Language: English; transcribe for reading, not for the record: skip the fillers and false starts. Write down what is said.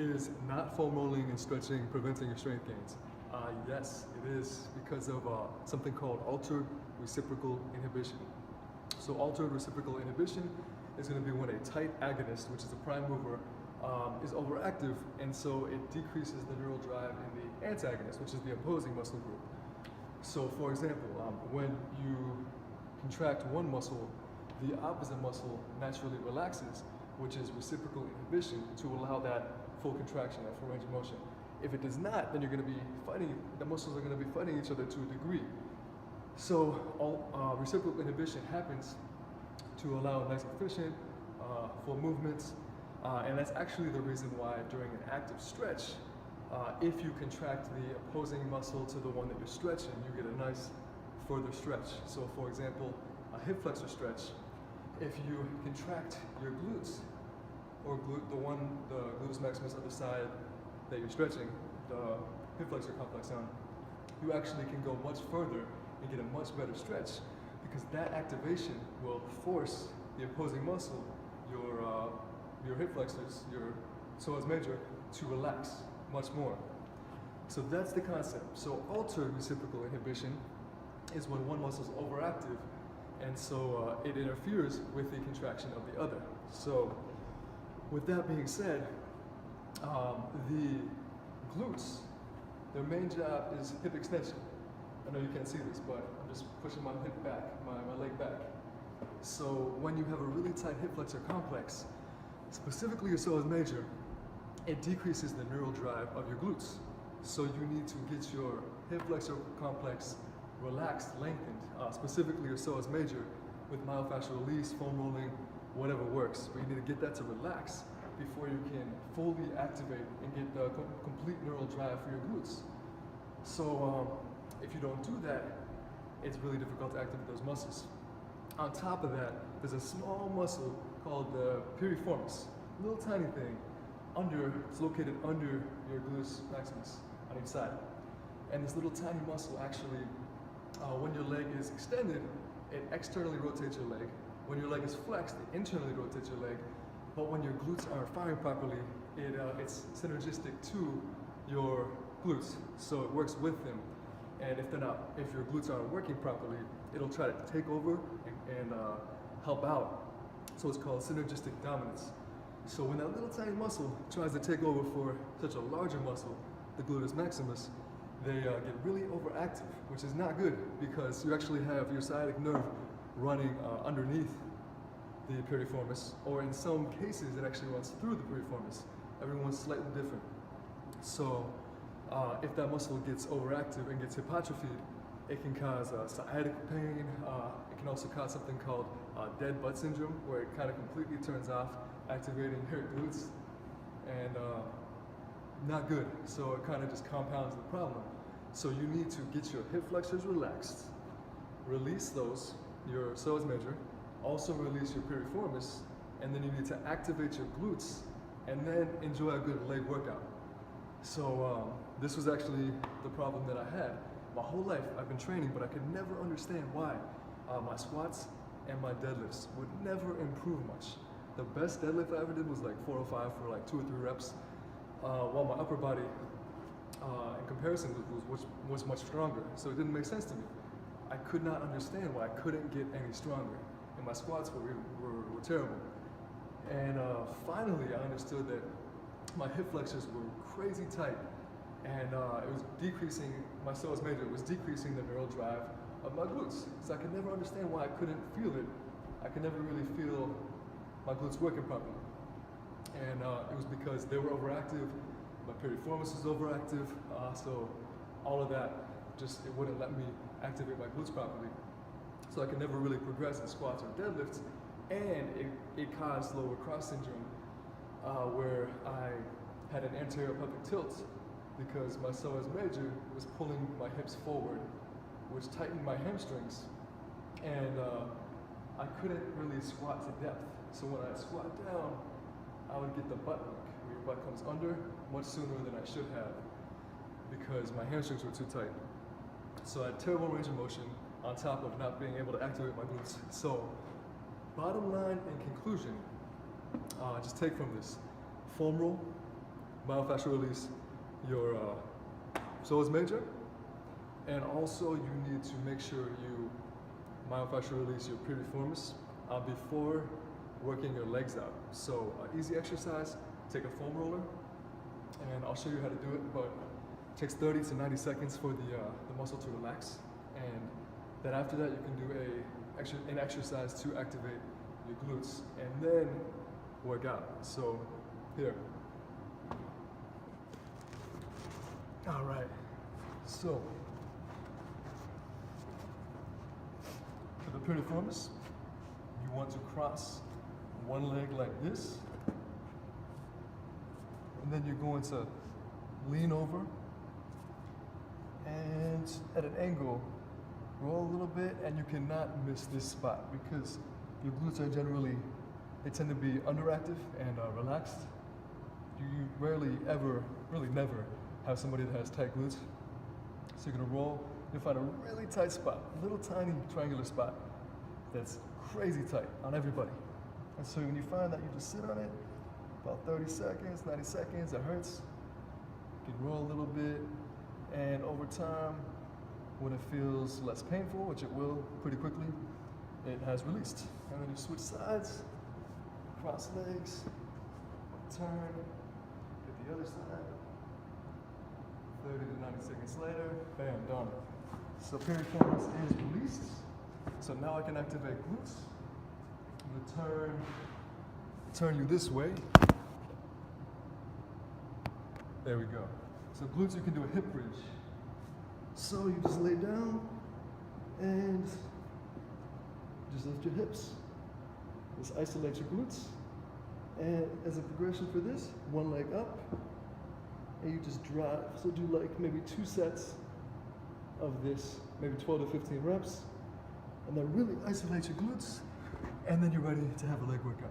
Is not foam rolling and stretching preventing your strength gains? Yes, it is because of something called altered reciprocal inhibition. So altered reciprocal inhibition is going to be when a tight agonist, which is a prime mover, is overactive, and so it decreases the neural drive in the antagonist, which is the opposing muscle group. So for example, when you contract one muscle, the opposite muscle naturally relaxes, which is reciprocal inhibition, to allow that full contraction, that full range of motion. If it does not, then you're going to be fighting, the muscles are going to be fighting each other to a degree. So reciprocal inhibition happens to allow nice efficient, full movements, and that's actually the reason why during an active stretch, if you contract the opposing muscle to the one that you're stretching, you get a nice further stretch. So for example, a hip flexor stretch, if you contract your glutes, or the gluteus maximus other side that you're stretching, the hip flexor complex on, you actually can go much further and get a much better stretch, because that activation will force the opposing muscle, your hip flexors, your psoas major, to relax much more. So that's the concept. So altered reciprocal inhibition is when one muscle is overactive, and so it interferes with the contraction of the other. So with that being said, the glutes, their main job is hip extension. I know you can't see this, but I'm just pushing my hip back, my leg back. So when you have a really tight hip flexor complex, specifically your psoas major, it decreases the neural drive of your glutes. So you need to get your hip flexor complex relaxed, lengthened, specifically your psoas major, with myofascial release, foam rolling, whatever works. But you need to get that to relax before you can fully activate and get the complete neural drive for your glutes. So if you don't do that, it's really difficult to activate those muscles. On top of that, there's a small muscle called the piriformis, a little tiny thing, it's located under your gluteus maximus on each side. And this little tiny muscle actually, when your leg is extended, it externally rotates your leg. When your leg is flexed, it internally rotates your leg. But when your glutes aren't firing properly, it's synergistic to your glutes, so it works with them. And if your glutes aren't working properly, it'll try to take over and help out. So it's called synergistic dominance. So when that little tiny muscle tries to take over for such a larger muscle, the gluteus maximus, they get really overactive, which is not good, because you actually have your sciatic nerve running underneath the piriformis, or in some cases it actually runs through the piriformis. Everyone's slightly different. So if that muscle gets overactive and gets hypertrophied, it can cause sciatic pain. It can also cause something called dead butt syndrome, where it kind of completely turns off activating your glutes, and not good. So it kind of just compounds the problem. So you need to get your hip flexors relaxed, release those, your psoas major, also release your piriformis, and then you need to activate your glutes, and then enjoy a good leg workout. So this was actually the problem that I had. My whole life I've been training, but I could never understand why my squats and my deadlifts would never improve much. The best deadlift I ever did was like 405 for like 2 or 3 reps, while my upper body, in comparison, was much stronger. So it didn't make sense to me. I could not understand why I couldn't get any stronger, and my squats were terrible. And finally, I understood that my hip flexors were crazy tight, and it was decreasing my psoas major. It was decreasing the neural drive of my glutes. So I could never understand why I couldn't feel it. I could never really feel my glutes working properly. And it was because they were overactive, my piriformis was overactive, so all of that, it wouldn't let me activate my glutes properly. So I could never really progress in squats or deadlifts, and it caused lower cross syndrome, where I had an anterior pelvic tilt because my psoas major was pulling my hips forward, which tightened my hamstrings, and I couldn't really squat to depth. So when I squat down, I would get the butt lick, where your butt comes under much sooner than I should have, because my hamstrings were too tight. So I had terrible range of motion on top of not being able to activate my glutes. So bottom line and conclusion, just take from this: foam roll, myofascial release your psoas major, and also you need to make sure you myofascial release your piriformis before working your legs out. So easy exercise, take a foam roller, and I'll show you how to do it, but it takes 30 to 90 seconds for the muscle to relax, and then after that you can do an exercise to activate your glutes, and then work out. So here. All right, so for the piriformis, you want to cross one leg like this, and then you're going to lean over and at an angle, roll a little bit, and you cannot miss this spot because your glutes are generally, they tend to be underactive and relaxed. You rarely ever, really never, have somebody that has tight glutes. So you're gonna roll, you'll find a really tight spot, a little tiny triangular spot that's crazy tight on everybody. And so when you find that, you just sit on it, about 30 seconds, 90 seconds, it hurts. You can roll a little bit, and over time, when it feels less painful, which it will pretty quickly, it has released. And then you switch sides, cross legs, turn, get the other side. 30 to 90 seconds later, bam, done. So piriformis is released. So now I can activate glutes. I'm gonna turn you this way. There we go. So glutes, you can do a hip bridge. So you just lay down and just lift your hips. Just isolate your glutes. And as a progression for this, one leg up, and you just drive. So do like maybe 2 sets of this, maybe 12 to 15 reps, and then really isolate your glutes, and then you're ready to have a leg workout.